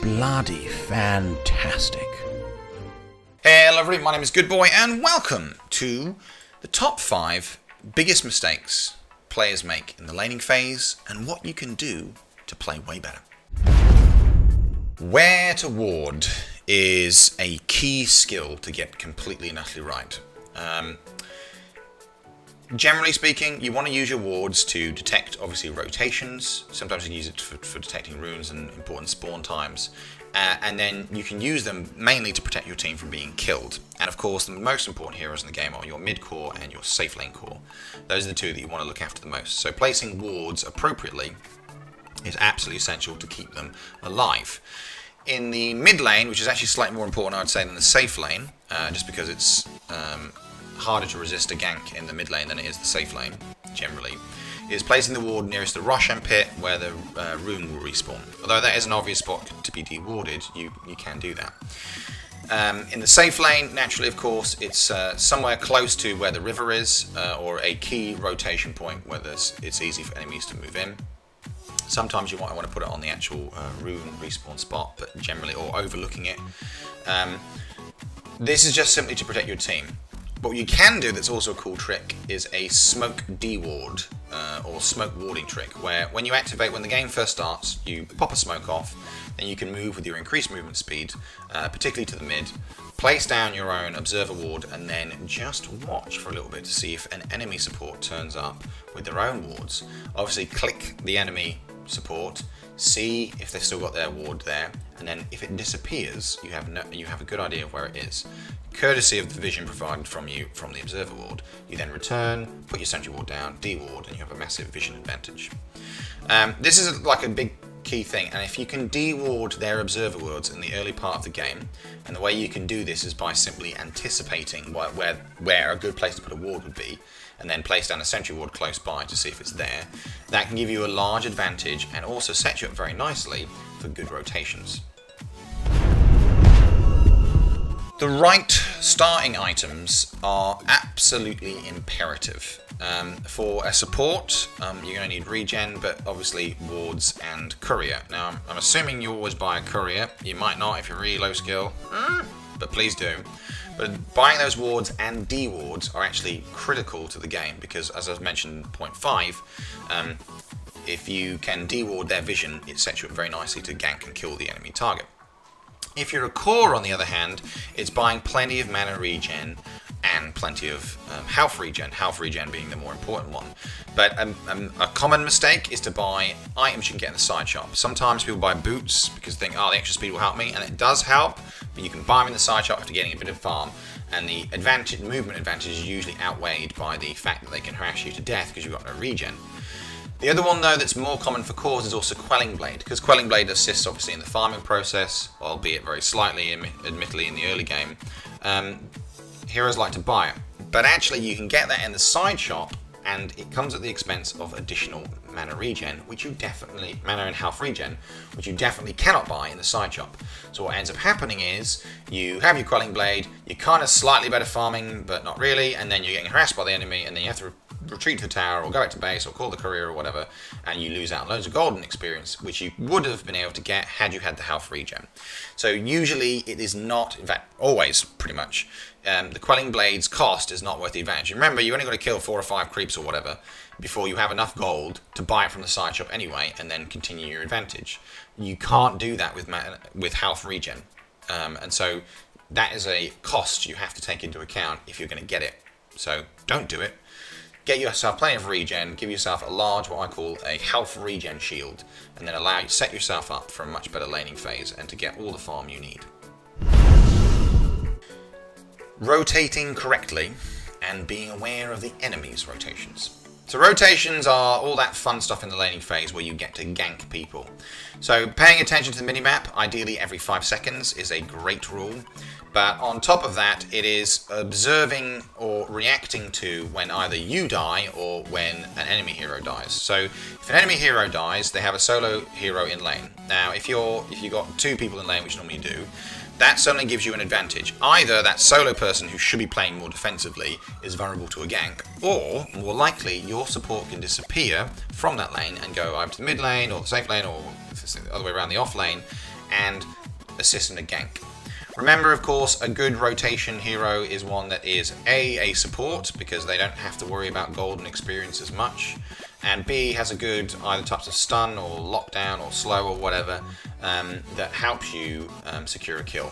bloody fantastic. Hello everybody, my name is Goodboy and welcome to the top 5 biggest mistakes players make in the laning phase and what you can do to play way better. Where to ward is a key skill to get completely and utterly right. Generally speaking, you want to use your wards to detect, obviously, rotations. Sometimes you can use it for detecting runes and important spawn times. And then you can use them mainly to protect your team from being killed. And of course, the most important heroes in the game are your mid core and your safe lane core. Those are the two that you want to look after the most. So placing wards appropriately is absolutely essential to keep them alive. In the mid lane, which is actually slightly more important, I would say, than the safe lane, just because it's harder to resist a gank in the mid lane than it is the safe lane, generally, is placing the ward nearest the Roshan pit where the rune will respawn. Although that is an obvious spot to be dewarded, you can do that. In the safe lane, naturally, of course, it's somewhere close to where the river is, or a key rotation point where it's easy for enemies to move in. Sometimes you might want to put it on the actual rune respawn spot, but generally, or overlooking it. This is just simply to protect your team. What you can do that's also a cool trick is a smoke deward, or smoke warding trick, where when you activate, when the game first starts, you pop a smoke off, then you can move with your increased movement speed, particularly to the mid, place down your own observer ward, and then just watch for a little bit to see if an enemy support turns up with their own wards. Obviously click the enemy support, see if they've still got their ward there, and then if it disappears, you have a good idea of where it is. Courtesy of the vision provided from you from the observer ward, you then return, put your sentry ward down, deward, and you have a massive vision advantage. This is like a big key thing, and if you can deward their observer wards in the early part of the game, and the way you can do this is by simply anticipating where a good place to put a ward would be, and then place down a sentry ward close by to see if it's there, that can give you a large advantage and also set you up very nicely for good rotations. The right starting items are absolutely imperative. For a support, you're going to need regen, but obviously wards and courier. Now, I'm assuming you always buy a courier. You might not if you're really low skill, but please do. But buying those wards and dewards are actually critical to the game because, as I've mentioned in point 5, if you can deward their vision, it sets you up very nicely to gank and kill the enemy target. If you're a core, on the other hand, it's buying plenty of mana regen and plenty of health regen being the more important one. But a common mistake is to buy items you can get in the side shop. Sometimes people buy boots because they think, oh, the extra speed will help me, and it does help, but you can buy them in the side shop after getting a bit of farm, and the movement advantage is usually outweighed by the fact that they can harass you to death because you've got no regen. The other one, though, that's more common for cores is also Quelling Blade, because Quelling Blade assists, obviously, in the farming process, albeit very slightly, admittedly, in the early game. Heroes like to buy it, but actually you can get that in the side shop, and it comes at the expense of additional mana regen, mana and health regen, which you definitely cannot buy in the side shop. So what ends up happening is, you have your Quelling Blade, you're kind of slightly better farming, but not really, and then you're getting harassed by the enemy, and then you have to retreat to the tower, or go back to base, or call the courier, or whatever, and you lose out loads of golden experience, which you would have been able to get had you had the health regen. So usually it is not, in fact, always, pretty much, the Quelling Blade's cost is not worth the advantage. Remember, you only got to kill 4 or 5 creeps or whatever before you have enough gold to buy it from the side shop anyway, and then continue your advantage. You can't do that with health regen, and so that is a cost you have to take into account if you're going to get it. So don't do it. Get yourself plenty of regen, give yourself a large, what I call a health regen shield, and then set yourself up for a much better laning phase and to get all the farm you need. Rotating correctly and being aware of the enemy's rotations. So rotations are all that fun stuff in the laning phase where you get to gank people. So paying attention to the minimap, ideally every 5 seconds, is a great rule. But on top of that, it is observing or reacting to when either you die or when an enemy hero dies. So if an enemy hero dies, they have a solo hero in lane. Now, if you've got 2 people in lane, which normally you do, that suddenly gives you an advantage. Either that solo person who should be playing more defensively is vulnerable to a gank, or, more likely, your support can disappear from that lane and go either to the mid lane or the safe lane, or if it's the other way around, the off lane, and assisting a gank. Remember, of course, a good rotation hero is one that is A support, because they don't have to worry about gold and experience as much, and B, has a good either types of stun or lockdown or slow or whatever that helps you secure a kill.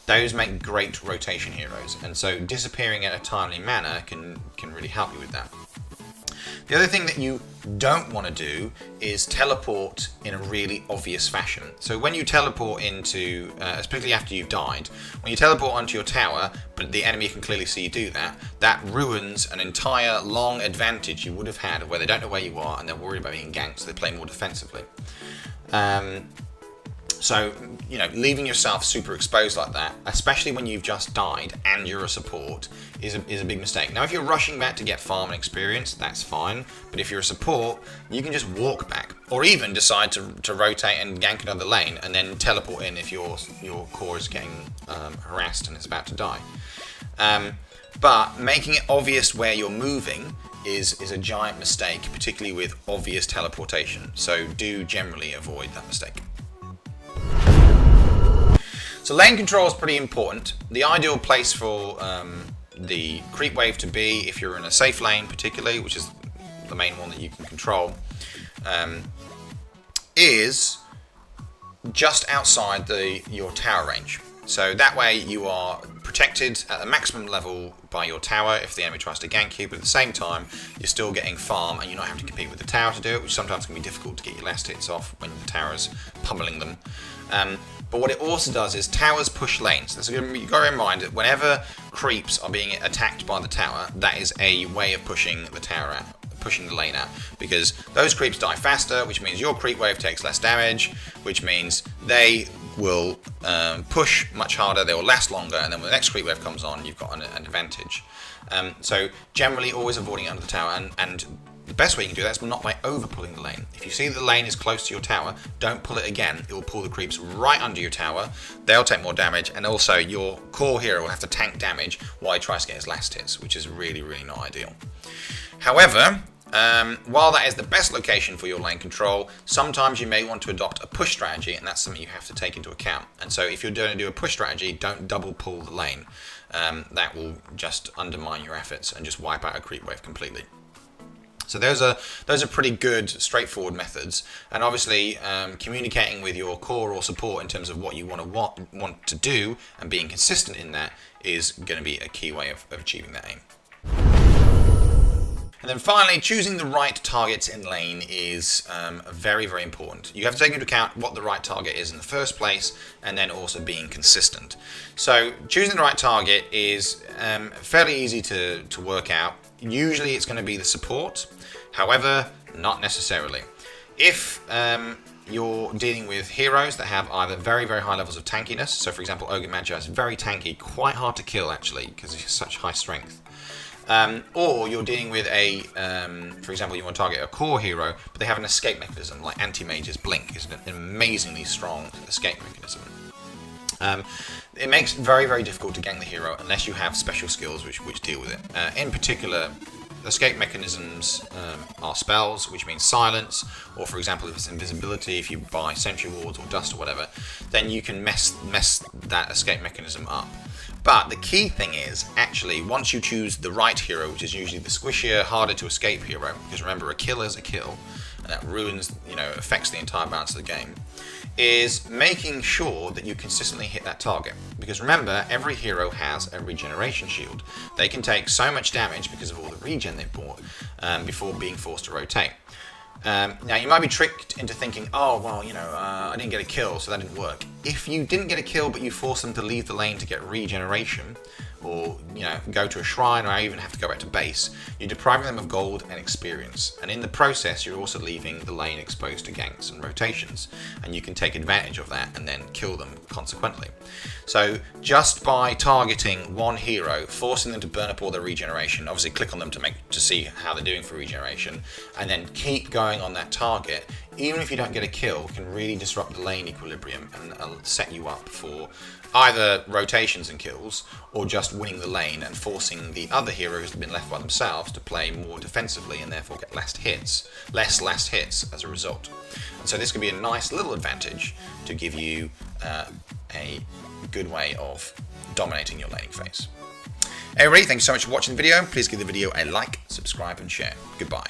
Those make great rotation heroes, and so disappearing in a timely manner can really help you with that. The other thing that you don't want to do is teleport in a really obvious fashion. So when you teleport into, especially after you've died, when you teleport onto your tower, but the enemy can clearly see you do that, that ruins an entire long advantage you would have had where they don't know where you are and they're worried about being ganked, so they play more defensively. So, leaving yourself super exposed like that, especially when you've just died and you're a support, is a big mistake. Now, if you're rushing back to get farm and experience, that's fine. But if you're a support, you can just walk back, or even decide to rotate and gank another lane, and then teleport in if your core is getting harassed and is about to die. But making it obvious where you're moving is a giant mistake, particularly with obvious teleportation. So do generally avoid that mistake. So lane control is pretty important. The ideal place for the creep wave to be, if you're in a safe lane particularly, which is the main one that you can control, is just outside your tower range. So that way you are protected at the maximum level by your tower if the enemy tries to gank you, but at the same time you're still getting farm and you're not having to compete with the tower to do it, which sometimes can be difficult to get your last hits off when the tower's pummeling them. But what it also does is towers push lanes. So you've got to bear in mind that whenever creeps are being attacked by the tower, that is a way of pushing the tower out, pushing the lane out, because those creeps die faster, which means your creep wave takes less damage, which means they will push much harder, they will last longer, and then when the next creep wave comes on, you've got an advantage. So generally always avoiding it under the tower, and the best way you can do that is not by over pulling the lane. If you see that the lane is close to your tower, don't pull it again. It will pull the creeps right under your tower. They'll take more damage, and also your core hero will have to tank damage while he tries to get his last hits, which is really, really not ideal. However, while that is the best location for your lane control, sometimes you may want to adopt a push strategy, and that's something you have to take into account. And so if you're going to do a push strategy, don't double pull the lane. That will just undermine your efforts and just wipe out a creep wave completely. So those are pretty good, straightforward methods, and obviously communicating with your core or support in terms of what you want to do and being consistent in that is going to be a key way of achieving that aim. And then finally, choosing the right targets in lane is very, very important. You have to take into account what the right target is in the first place, and then also being consistent. So choosing the right target is fairly easy to work out. Usually it's going to be the support, however, not necessarily. If you're dealing with heroes that have either very, very high levels of tankiness, so for example Ogre Magi is very tanky, quite hard to kill actually because he's such high strength. Or you're dealing with for example, you want to target a core hero, but they have an escape mechanism, like Anti-Mage's Blink is an amazingly strong escape mechanism. It makes it very, very difficult to gank the hero unless you have special skills which deal with it. In particular, escape mechanisms are spells, which means silence, or for example, if it's invisibility, if you buy sentry wards or dust or whatever, then you can mess that escape mechanism up. But the key thing is, actually, once you choose the right hero, which is usually the squishier, harder to escape hero, because remember, a kill is a kill, and that ruins, affects the entire balance of the game, is making sure that you consistently hit that target. Because remember, every hero has a regeneration shield. They can take so much damage because of all the regen they've bought before being forced to rotate. Now, you might be tricked into thinking, oh, well, I didn't get a kill, so that didn't work. If you didn't get a kill, but you forced them to leave the lane to get regeneration, or go to a shrine, or even have to go back to base, you're depriving them of gold and experience, and in the process you're also leaving the lane exposed to ganks and rotations, and you can take advantage of that and then kill them consequently. So just by targeting one hero, forcing them to burn up all their regeneration, obviously click on them to see how they're doing for regeneration, and then keep going on that target, even if you don't get a kill, can really disrupt the lane equilibrium and set you up for either rotations and kills or just winning the lane lane and forcing the other hero who's been left by themselves to play more defensively and therefore get less hits as a result. And so this could be a nice little advantage to give you a good way of dominating your laning phase. Everybody, thanks so much for watching the video. Please give the video a like, subscribe and share. Goodbye.